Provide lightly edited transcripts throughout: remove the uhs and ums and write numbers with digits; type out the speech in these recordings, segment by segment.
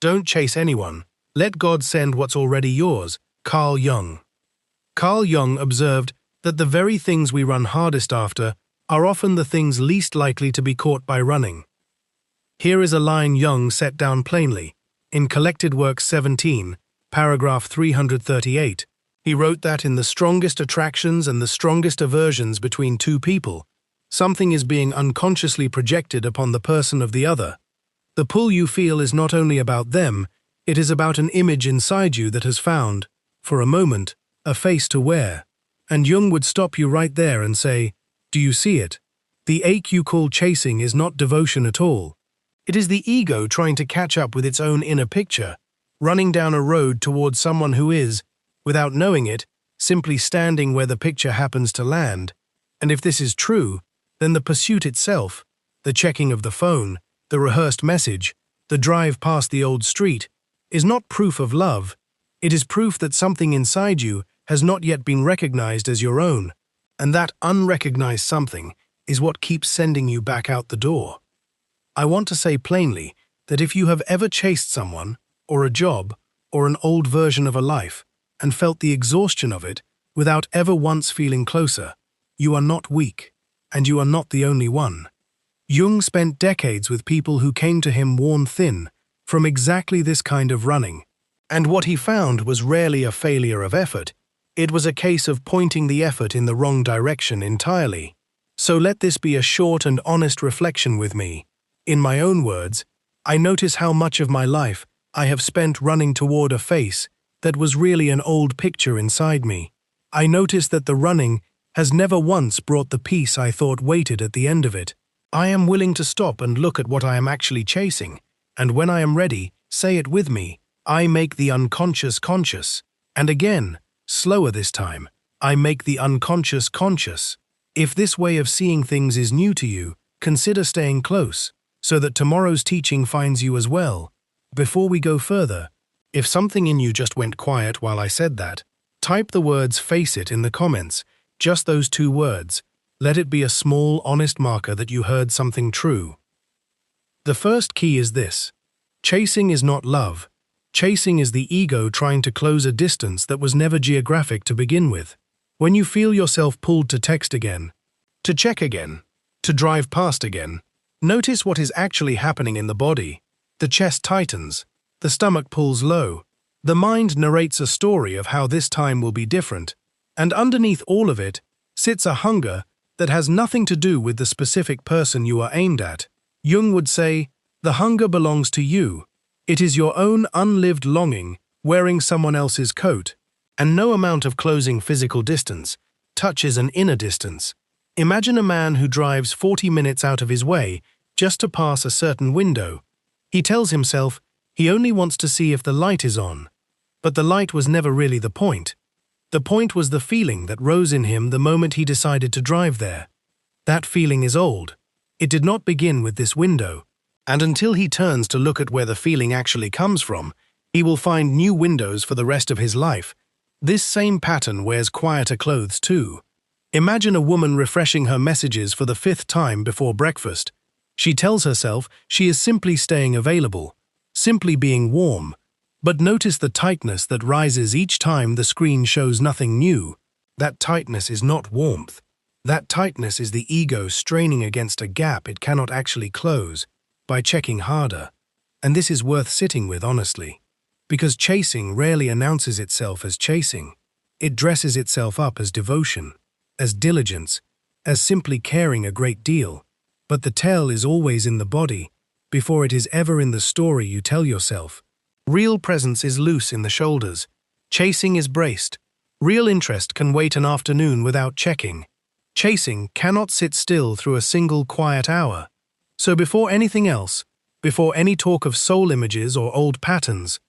Don't chase anyone. Let God send what's already yours. Carl Jung. Carl Jung observed that the very things we run hardest after are often the things least likely to be caught by running. Here is a line Jung set down plainly. In Collected Works 17, paragraph 338, he wrote that in the strongest attractions and the strongest aversions between two people, something is being unconsciously projected upon the person of the other. The pull you feel is not only about them, it is about an image inside you that has found, for a moment, a face to wear. And Jung would stop you right there and say, do you see it? The ache you call chasing is not devotion at all. It is the ego trying to catch up with its own inner picture, running down a road towards someone who is, without knowing it, simply standing where the picture happens to land. And if this is true, then the pursuit itself, the checking of the phone, the rehearsed message, the drive past the old street, is not proof of love. It is proof that something inside you has not yet been recognized as your own, and that unrecognized something is what keeps sending you back out the door. I want to say plainly that if you have ever chased someone, or a job, or an old version of a life, and felt the exhaustion of it without ever once feeling closer, you are not weak, and you are not the only one. Jung spent decades with people who came to him worn thin from exactly this kind of running, and what he found was rarely a failure of effort. It was a case of pointing the effort in the wrong direction entirely. So let this be a short and honest reflection with me. In my own words, I notice how much of my life I have spent running toward a face that was really an old picture inside me. I notice that the running has never once brought the peace I thought waited at the end of it. I am willing to stop and look at what I am actually chasing, and when I am ready, say it with me, I make the unconscious conscious. And again, slower this time, I make the unconscious conscious. If this way of seeing things is new to you, consider staying close, so that tomorrow's teaching finds you as well. Before we go further, if something in you just went quiet while I said that, type the words "face it" in the comments, just those two words. Let it be a small, honest marker that you heard something true. The first key is this. Chasing is not love. Chasing is the ego trying to close a distance that was never geographic to begin with. When you feel yourself pulled to text again, to check again, to drive past again, notice what is actually happening in the body. The chest tightens, the stomach pulls low, the mind narrates a story of how this time will be different, and underneath all of it sits a hunger that has nothing to do with the specific person you are aimed at. Jung would say, the hunger belongs to you. It is your own unlived longing wearing someone else's coat, and no amount of closing physical distance touches an inner distance. Imagine a man who drives 40 minutes out of his way just to pass a certain window. He tells himself he only wants to see if the light is on. But the light was never really the point. The point was the feeling that rose in him the moment he decided to drive there. That feeling is old. It did not begin with this window. And until he turns to look at where the feeling actually comes from, he will find new windows for the rest of his life. This same pattern wears quieter clothes too. Imagine a woman refreshing her messages for the 5th time before breakfast. She tells herself she is simply staying available, simply being warm. But notice the tightness that rises each time the screen shows nothing new. That tightness is not warmth. That tightness is the ego straining against a gap it cannot actually close by checking harder. And this is worth sitting with honestly, because chasing rarely announces itself as chasing. It dresses itself up as devotion, as diligence, as simply caring a great deal. But the tell is always in the body, before it is ever in the story you tell yourself. Real presence is loose in the shoulders. Chasing is braced. Real interest can wait an afternoon without checking. Chasing cannot sit still through a single quiet hour. So before anything else, before any talk of soul images or old patterns,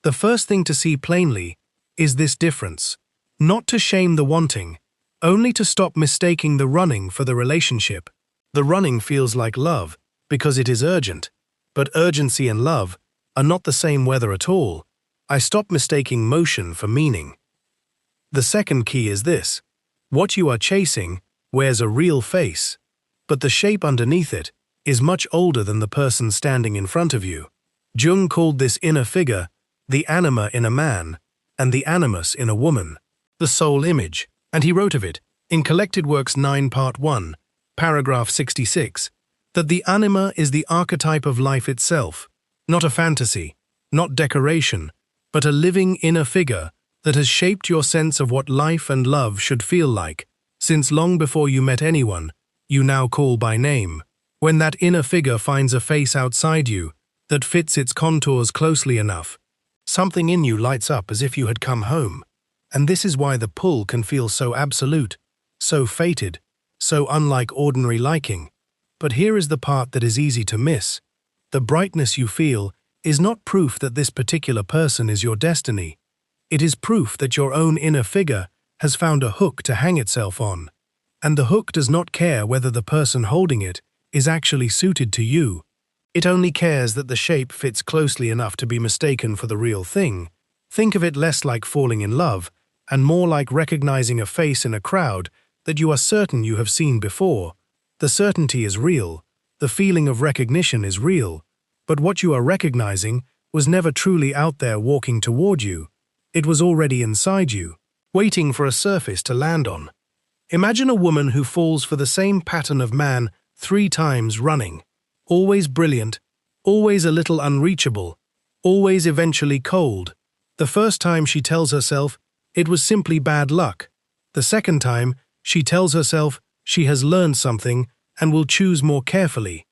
the first thing to see plainly is this difference. Not to shame the wanting, only to stop mistaking the running for the relationship. The running feels like love because it is urgent, but urgency and love are not the same weather at all. I stop mistaking motion for meaning. The second key is this. What you are chasing wears a real face, but the shape underneath it is much older than the person standing in front of you. Jung called this inner figure the anima in a man and the animus in a woman, the soul image, and he wrote of it in Collected Works 9 Part 1, paragraph 66, that the anima is the archetype of life itself, not a fantasy, not decoration, but a living inner figure that has shaped your sense of what life and love should feel like, since long before you met anyone you now call by name. When that inner figure finds a face outside you that fits its contours closely enough, something in you lights up as if you had come home. And this is why the pull can feel so absolute, so fated, so unlike ordinary liking. But here is the part that is easy to miss. The brightness you feel is not proof that this particular person is your destiny. It is proof that your own inner figure has found a hook to hang itself on. And the hook does not care whether the person holding it is actually suited to you. It only cares that the shape fits closely enough to be mistaken for the real thing. Think of it less like falling in love and more like recognizing a face in a crowd that you are certain you have seen before. The certainty is real, the feeling of recognition is real, but what you are recognizing was never truly out there walking toward you. It was already inside you, waiting for a surface to land on. Imagine a woman who falls for the same pattern of man 3 times running. Always brilliant, always a little unreachable, always eventually cold. The first time she tells herself it was simply bad luck. The second time she tells herself she has learned something and will choose more carefully.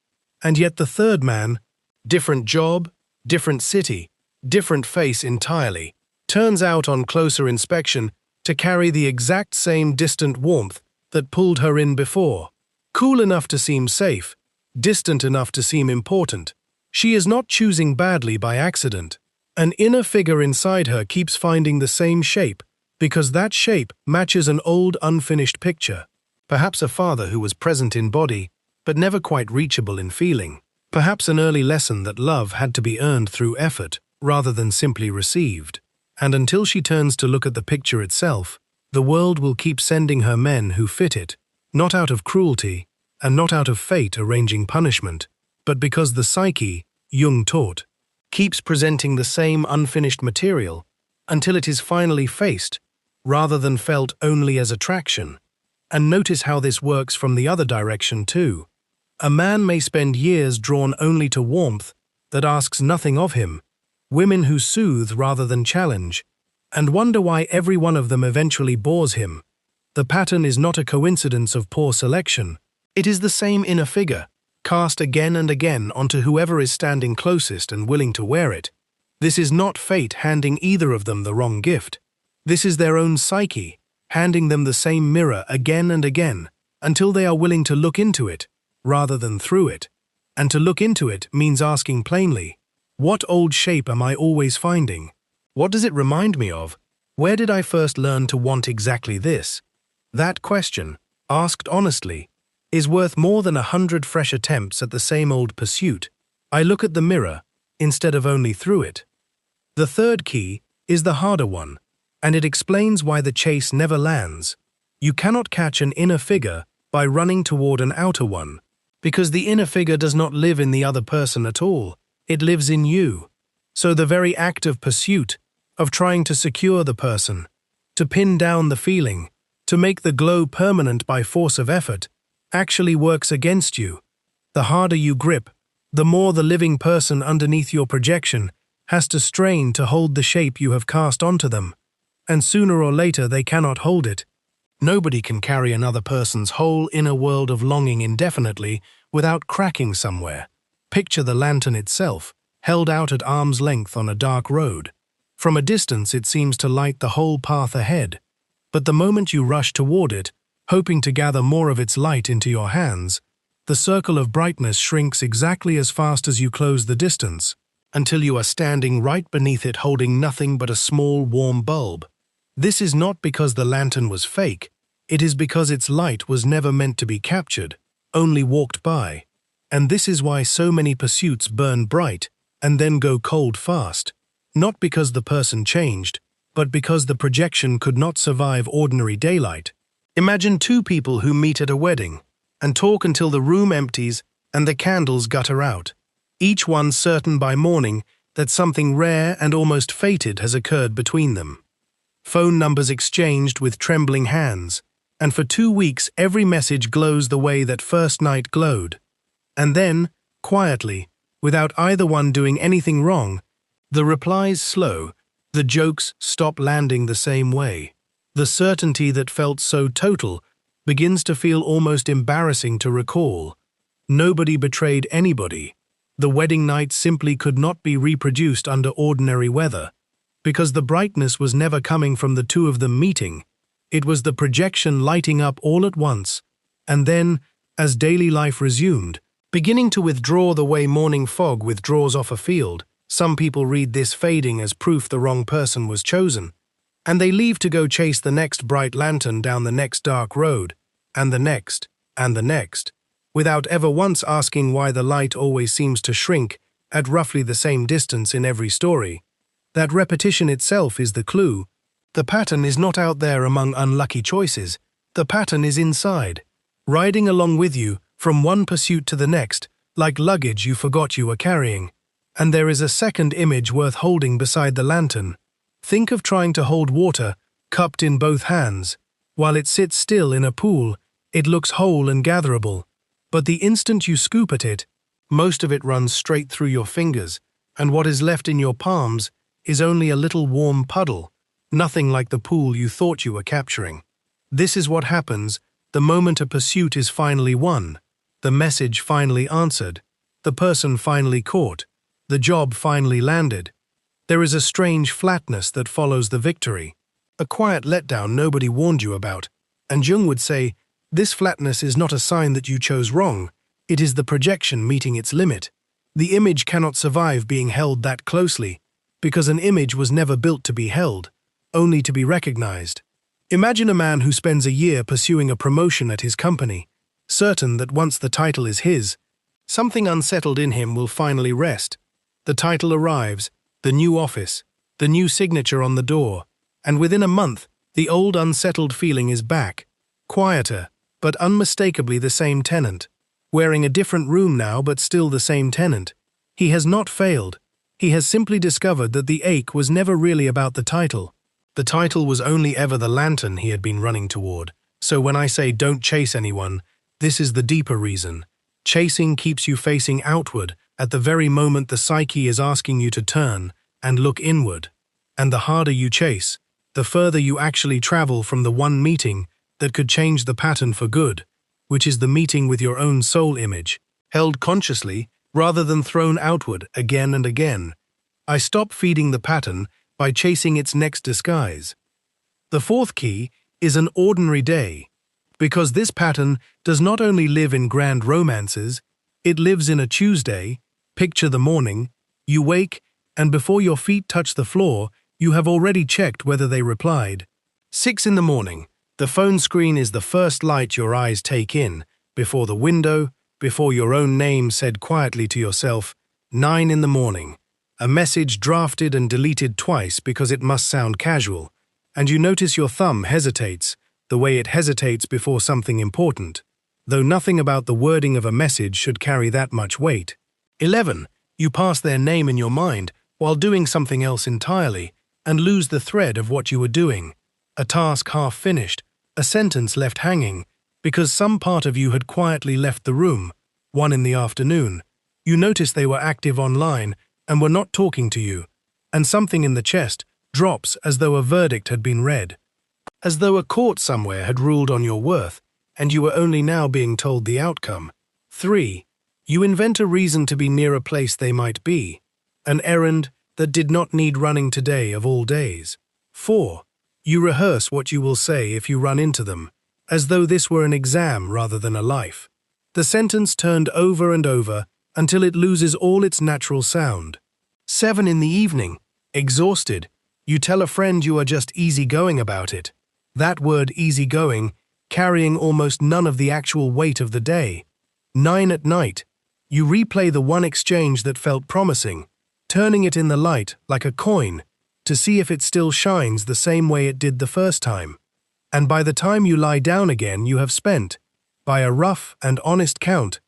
And yet the third man, different job, different city, different face entirely, turns out on closer inspection to carry the exact same distant warmth that pulled her in before. Cool enough to seem safe, distant enough to seem important. She is not choosing badly by accident. An inner figure inside her keeps finding the same shape because that shape matches an old unfinished picture. Perhaps a father who was present in body but never quite reachable in feeling. Perhaps an early lesson that love had to be earned through effort rather than simply received. And until she turns to look at the picture itself, the world will keep sending her men who fit it, not out of cruelty and not out of fate arranging punishment, but because the psyche, Jung taught, keeps presenting the same unfinished material until it is finally faced, rather than felt only as attraction. And notice how this works from the other direction too. A man may spend years drawn only to warmth that asks nothing of him, women who soothe rather than challenge, and wonder why every one of them eventually bores him. The pattern is not a coincidence of poor selection. It is the same inner figure, cast again and again onto whoever is standing closest and willing to wear it. This is not fate handing either of them the wrong gift. This is their own psyche, handing them the same mirror again and again, until they are willing to look into it, rather than through it. And to look into it means asking plainly, what old shape am I always finding? What does it remind me of? Where did I first learn to want exactly this? That question, asked honestly, is worth more than 100 fresh attempts at the same old pursuit. I look at the mirror instead of only through it. The third key is the harder one, and it explains why the chase never lands. You cannot catch an inner figure by running toward an outer one, because the inner figure does not live in the other person at all. It lives in you. So the very act of pursuit, of trying to secure the person, to pin down the feeling, to make the glow permanent by force of effort, actually works against you. The harder you grip, the more the living person underneath your projection has to strain to hold the shape you have cast onto them. And sooner or later they cannot hold it. Nobody can carry another person's whole inner world of longing indefinitely without cracking somewhere. Picture the lantern itself, held out at arm's length on a dark road. From a distance it seems to light the whole path ahead. But the moment you rush toward it, hoping to gather more of its light into your hands, the circle of brightness shrinks exactly as fast as you close the distance, until you are standing right beneath it holding nothing but a small warm bulb. This is not because the lantern was fake, it is because its light was never meant to be captured, only walked by. And this is why so many pursuits burn bright and then go cold fast, not because the person changed, but because the projection could not survive ordinary daylight. Imagine 2 people who meet at a wedding and talk until the room empties and the candles gutter out, each one certain by morning that something rare and almost fated has occurred between them. Phone numbers exchanged with trembling hands, and for 2 weeks every message glows the way that first night glowed. And then, quietly, without either one doing anything wrong, the replies slow, the jokes stop landing the same way. The certainty that felt so total begins to feel almost embarrassing to recall. Nobody betrayed anybody. The wedding night simply could not be reproduced under ordinary weather, because the brightness was never coming from the two of them meeting. It was the projection lighting up all at once, and then, as daily life resumed, beginning to withdraw the way morning fog withdraws off a field. Some people read this fading as proof the wrong person was chosen, and they leave to go chase the next bright lantern down the next dark road, and the next, without ever once asking why the light always seems to shrink at roughly the same distance in every story. That repetition itself is the clue. The pattern is not out there among unlucky choices. The pattern is inside, riding along with you from one pursuit to the next, like luggage you forgot you were carrying. And there is a second image worth holding beside the lantern. Think of trying to hold water, cupped in both hands. While it sits still in a pool, it looks whole and gatherable. But the instant you scoop at it, most of it runs straight through your fingers, and what is left in your palms is only a little warm puddle, nothing like the pool you thought you were capturing. This is what happens the moment a pursuit is finally won, the message finally answered, the person finally caught, the job finally landed. There is a strange flatness that follows the victory, a quiet letdown nobody warned you about, and Jung would say, this flatness is not a sign that you chose wrong, it is the projection meeting its limit. The image cannot survive being held that closely, because an image was never built to be held, only to be recognized. Imagine a man who spends a year pursuing a promotion at his company, certain that once the title is his, something unsettled in him will finally rest. The title arrives, the new office, the new signature on the door, and within a month, the old unsettled feeling is back, quieter, but unmistakably the same tenant, wearing a different room now but still the same tenant. He has not failed. He has simply discovered that the ache was never really about the title. The title was only ever the lantern he had been running toward. So when I say don't chase anyone, this is the deeper reason. Chasing keeps you facing outward at the very moment the psyche is asking you to turn and look inward. And the harder you chase, the further you actually travel from the one meeting that could change the pattern for good, which is the meeting with your own soul image, held consciously rather than thrown outward again and again. I stop feeding the pattern by chasing its next disguise. The fourth key is an ordinary day, because this pattern does not only live in grand romances, it lives in a Tuesday. Picture the morning, you wake, and before your feet touch the floor, you have already checked whether they replied. 6 in the morning, the phone screen is the first light your eyes take in, before the window, before your own name said quietly to yourself. 9 in the morning, a message drafted and deleted twice because it must sound casual, and you notice your thumb hesitates, the way it hesitates before something important, though nothing about the wording of a message should carry that much weight. 11. You pass their name in your mind while doing something else entirely, and lose the thread of what you were doing. A task half finished, a sentence left hanging, because some part of you had quietly left the room. 1 in the afternoon. You notice they were active online and were not talking to you, and something in the chest drops as though a verdict had been read, as though a court somewhere had ruled on your worth, and you were only now being told the outcome. 3. You invent a reason to be near a place they might be, an errand that did not need running today of all days. 4. You rehearse what you will say if you run into them, as though this were an exam rather than a life. The sentence turned over and over until it loses all its natural sound. 7 in the evening, exhausted, you tell a friend you are just easygoing about it. That word easygoing carrying almost none of the actual weight of the day. 9 at night, you replay the one exchange that felt promising, turning it in the light like a coin to see if it still shines the same way it did the first time. And by the time you lie down again, you have spent, by a rough and honest count,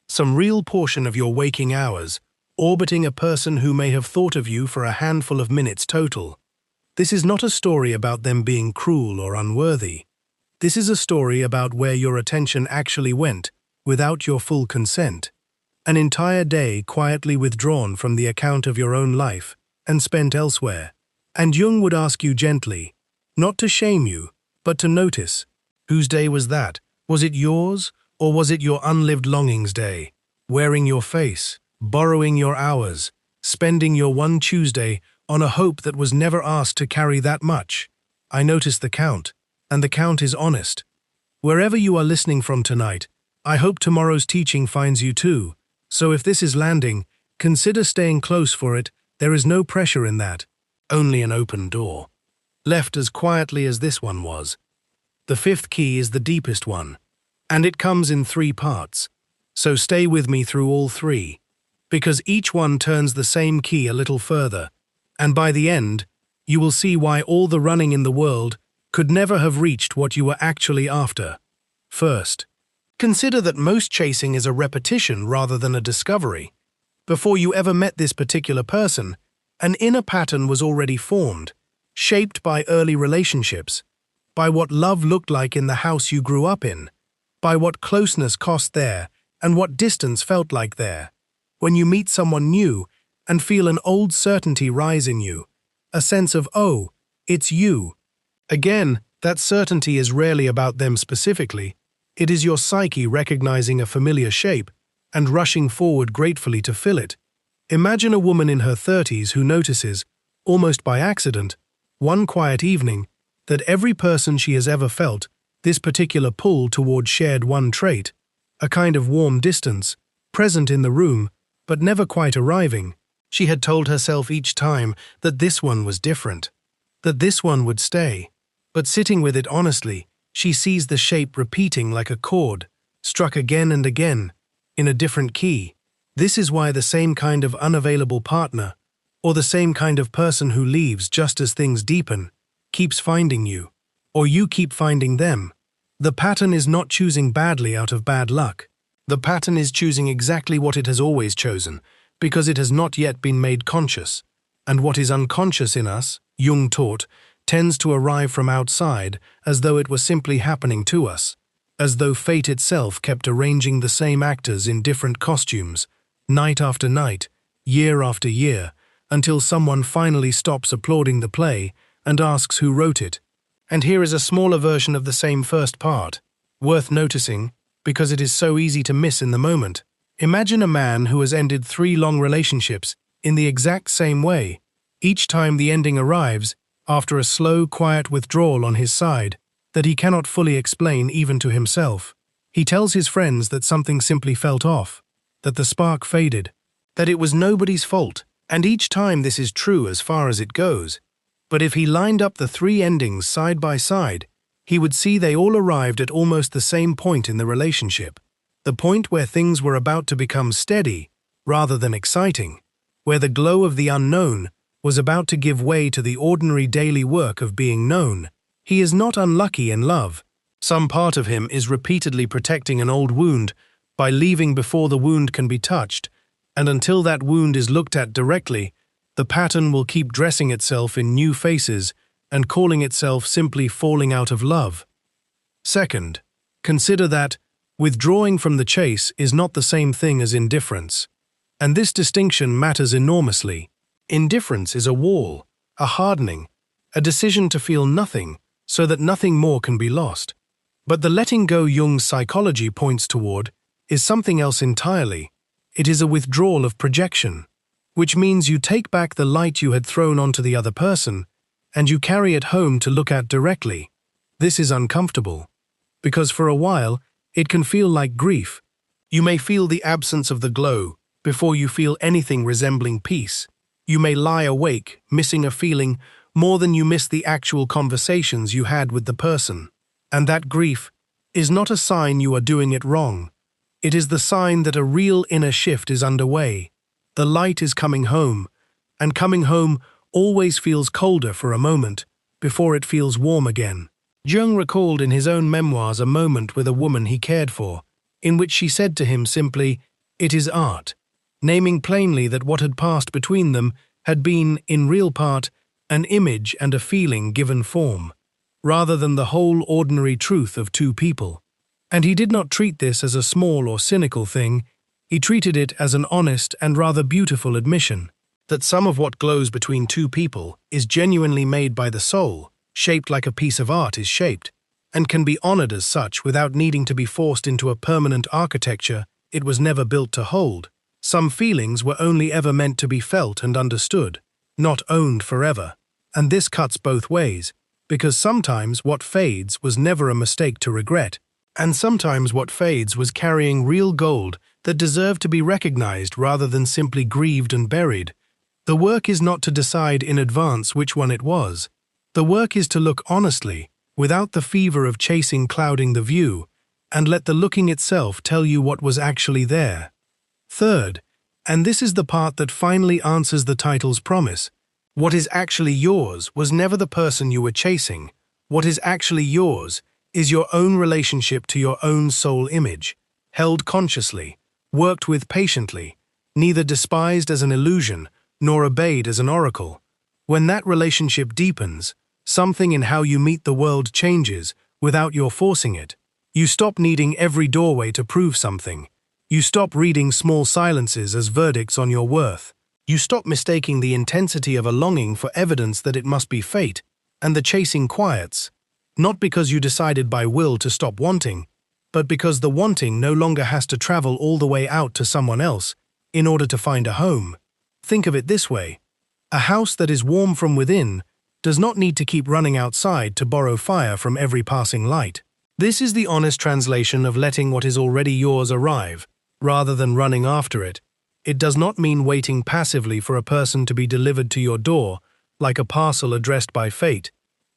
some real portion of your waking hours, orbiting a person who may have thought of you for a handful of minutes total. This is not a story about them being cruel or unworthy. This is a story about where your attention actually went, without your full consent. An entire day quietly withdrawn from the account of your own life and spent elsewhere. And Jung would ask you gently, not to shame you, but to notice. Whose day was that? Was it yours, or was it your unlived longings day? Wearing your face, borrowing your hours, spending your one Tuesday on a hope that was never asked to carry that much. I notice the count, and the count is honest. Wherever you are listening from tonight, I hope tomorrow's teaching finds you too. So if this is landing, consider staying close for it. There is no pressure in that, only an open door. Left as quietly as this one was. The fifth key is the deepest one, and it comes in 3 parts. So stay with me through all 3, because each one turns the same key a little further, and by the end, you will see why all the running in the world could never have reached what you were actually after. First, consider that most chasing is a repetition rather than a discovery. Before you ever met this particular person, an inner pattern was already formed, shaped by early relationships, by what love looked like in the house you grew up in, by what closeness cost there and what distance felt like there. When you meet someone new and feel an old certainty rise in you, a sense of, oh, it's you. Again, that certainty is rarely about them specifically. It is your psyche recognizing a familiar shape and rushing forward gratefully to fill it. Imagine a woman in her 30s who notices, almost by accident, one quiet evening, that every person she has ever felt this particular pull toward shared one trait, a kind of warm distance, present in the room, but never quite arriving. She had told herself each time that this one was different, that this one would stay. But sitting with it honestly, she sees the shape repeating like a chord, struck again and again, in a different key. This is why the same kind of unavailable partner, or the same kind of person who leaves just as things deepen, keeps finding you, or you keep finding them. The pattern is not choosing badly out of bad luck. The pattern is choosing exactly what it has always chosen, because it has not yet been made conscious. And what is unconscious in us, Jung taught, tends to arrive from outside as though it were simply happening to us, as though fate itself kept arranging the same actors in different costumes, night after night, year after year, until someone finally stops applauding the play and asks who wrote it. And here is a smaller version of the same first part, worth noticing because it is so easy to miss in the moment. Imagine a man who has ended 3 long relationships in the exact same way. Each time the ending arrives, after a slow, quiet withdrawal on his side, that he cannot fully explain even to himself. He tells his friends that something simply felt off, that the spark faded, that it was nobody's fault, and each time this is true as far as it goes. But if he lined up the 3 endings side by side, he would see they all arrived at almost the same point in the relationship. The point where things were about to become steady, rather than exciting, where the glow of the unknown was about to give way to the ordinary daily work of being known. He is not unlucky in love. Some part of him is repeatedly protecting an old wound by leaving before the wound can be touched, and until that wound is looked at directly, the pattern will keep dressing itself in new faces and calling itself simply falling out of love. Second, consider that withdrawing from the chase is not the same thing as indifference. And this distinction matters enormously. Indifference is a wall, a hardening, a decision to feel nothing so that nothing more can be lost. But the letting go Jung's psychology points toward is something else entirely. It is a withdrawal of projection, which means you take back the light you had thrown onto the other person and you carry it home to look at directly. This is uncomfortable, because for a while it can feel like grief. You may feel the absence of the glow before you feel anything resembling peace. You may lie awake, missing a feeling more than you miss the actual conversations you had with the person. And that grief is not a sign you are doing it wrong. It is the sign that a real inner shift is underway. The light is coming home, and coming home always feels colder for a moment before it feels warm again. Jung recalled in his own memoirs a moment with a woman he cared for, in which she said to him simply, "It is art." naming plainly that what had passed between them had been, in real part, an image and a feeling given form, rather than the whole ordinary truth of two people. And he did not treat this as a small or cynical thing, he treated it as an honest and rather beautiful admission that some of what glows between two people is genuinely made by the soul, shaped like a piece of art is shaped, and can be honored as such without needing to be forced into a permanent architecture it was never built to hold. Some feelings were only ever meant to be felt and understood, not owned forever. And this cuts both ways, because sometimes what fades was never a mistake to regret, and sometimes what fades was carrying real gold that deserved to be recognized rather than simply grieved and buried. The work is not to decide in advance which one it was. The work is to look honestly, without the fever of chasing clouding the view, and let the looking itself tell you what was actually there. Third, and this is the part that finally answers the title's promise, what is actually yours was never the person you were chasing. What is actually yours is your own relationship to your own soul image, held consciously, worked with patiently, neither despised as an illusion nor obeyed as an oracle. When that relationship deepens, something in how you meet the world changes without your forcing it. You stop needing every doorway to prove something. You stop reading small silences as verdicts on your worth. You stop mistaking the intensity of a longing for evidence that it must be fate, and the chasing quiets, not because you decided by will to stop wanting, but because the wanting no longer has to travel all the way out to someone else in order to find a home. Think of it this way. A house that is warm from within does not need to keep running outside to borrow fire from every passing light. This is the honest translation of letting what is already yours arrive, rather than running after it. It does not mean waiting passively for a person to be delivered to your door, like a parcel addressed by fate.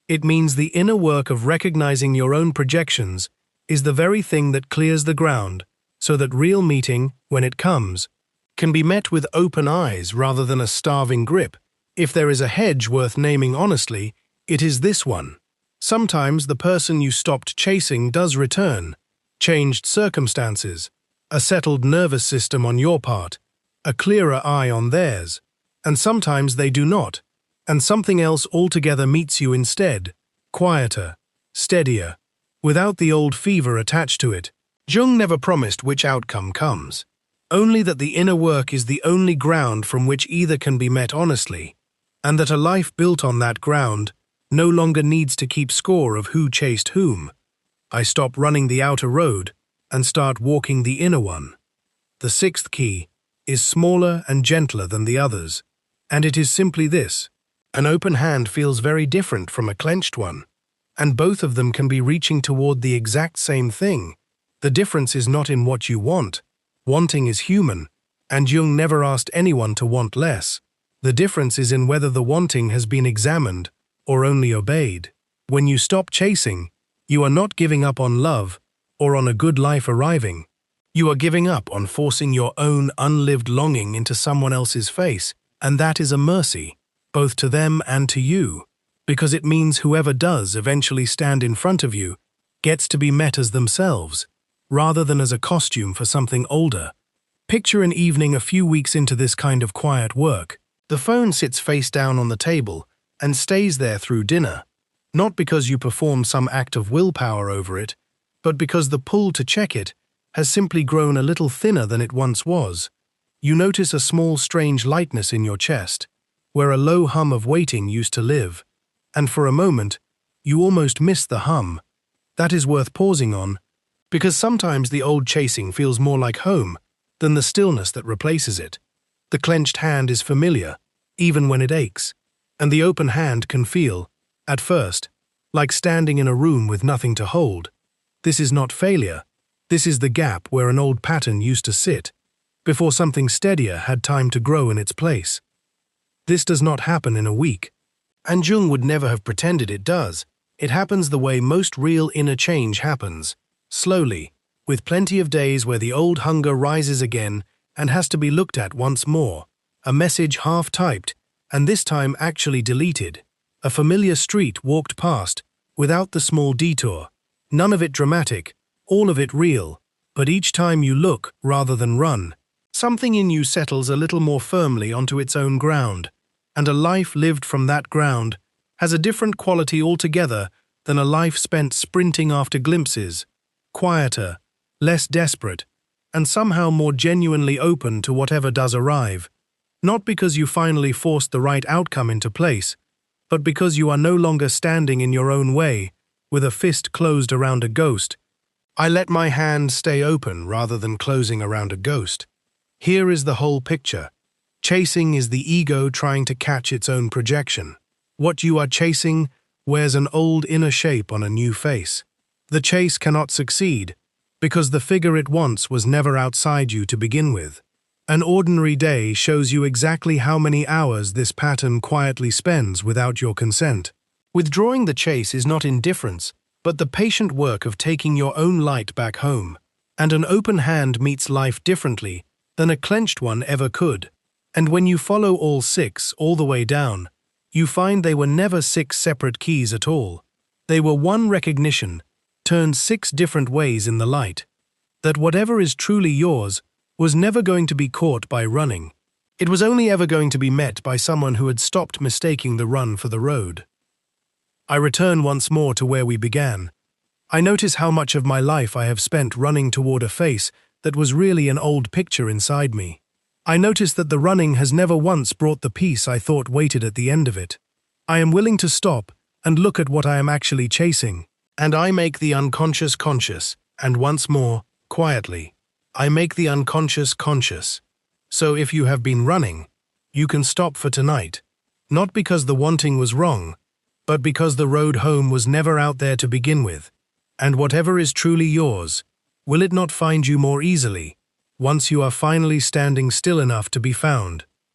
It means the inner work of recognizing your own projections is the very thing that clears the ground, so that real meeting, when it comes, can be met with open eyes rather than a starving grip. If there is a hedge worth naming honestly, it is this one. Sometimes the person you stopped chasing does return, changed circumstances, a settled nervous system on your part, a clearer eye on theirs, and sometimes they do not, and something else altogether meets you instead, quieter, steadier, without the old fever attached to it. Jung never promised which outcome comes, only that the inner work is the only ground from which either can be met honestly, and that a life built on that ground no longer needs to keep score of who chased whom. I stop running the outer road and start walking the inner one. The sixth key is smaller and gentler than the others, and it is simply this. An open hand feels very different from a clenched one, and both of them can be reaching toward the exact same thing. The difference is not in what you want. Wanting is human, and Jung never asked anyone to want less. The difference is in whether the wanting has been examined or only obeyed. When you stop chasing, you are not giving up on love or on a good life arriving. You are giving up on forcing your own unlived longing into someone else's face, and that is a mercy, both to them and to you, because it means whoever does eventually stand in front of you gets to be met as themselves, rather than as a costume for something older. Picture an evening a few weeks into this kind of quiet work. The phone sits face down on the table and stays there through dinner, not because you perform some act of willpower over it, but because the pull to check it has simply grown a little thinner than it once was. You notice a small strange lightness in your chest, where a low hum of waiting used to live, and for a moment, you almost miss the hum. That is worth pausing on, because sometimes the old chasing feels more like home than the stillness that replaces it. The clenched hand is familiar, even when it aches, and the open hand can feel, at first, like standing in a room with nothing to hold. This is not failure. This is the gap where an old pattern used to sit, before something steadier had time to grow in its place. This does not happen in a week, and Jung would never have pretended it does. It happens the way most real inner change happens, slowly, with plenty of days where the old hunger rises again and has to be looked at once more, a message half-typed, and this time actually deleted, a familiar street walked past, without the small detour, none of it dramatic, all of it real, but each time you look rather than run, Something in you settles a little more firmly onto its own ground, and a life lived from that ground has a different quality altogether than a life spent sprinting after glimpses, quieter, less desperate, and somehow more genuinely open to whatever does arrive, not because you finally forced the right outcome into place, but because you are no longer standing in your own way, with a fist closed around a ghost. I let my hand stay open rather than closing around a ghost. Here is the whole picture. Chasing is the ego trying to catch its own projection. What you are chasing wears an old inner shape on a new face. The chase cannot succeed, because the figure it wants was never outside you to begin with. An ordinary day shows you exactly how many hours this pattern quietly spends without your consent. Withdrawing the chase is not indifference, but the patient work of taking your own light back home. And an open hand meets life differently than a clenched one ever could. And when you follow all six all the way down, you find they were never six separate keys at all. They were one recognition, turned six different ways in the light. That whatever is truly yours was never going to be caught by running. It was only ever going to be met by someone who had stopped mistaking the run for the road. I return once more to where we began. I notice how much of my life I have spent running toward a face that was really an old picture inside me. I notice that the running has never once brought the peace I thought waited at the end of it. I am willing to stop and look at what I am actually chasing, and I make the unconscious conscious, and once more, quietly, I make the unconscious conscious. So if you have been running, you can stop for tonight, not because the wanting was wrong, but because the road home was never out there to begin with. And whatever is truly yours, will it not find you more easily, once you are finally standing still enough to be found?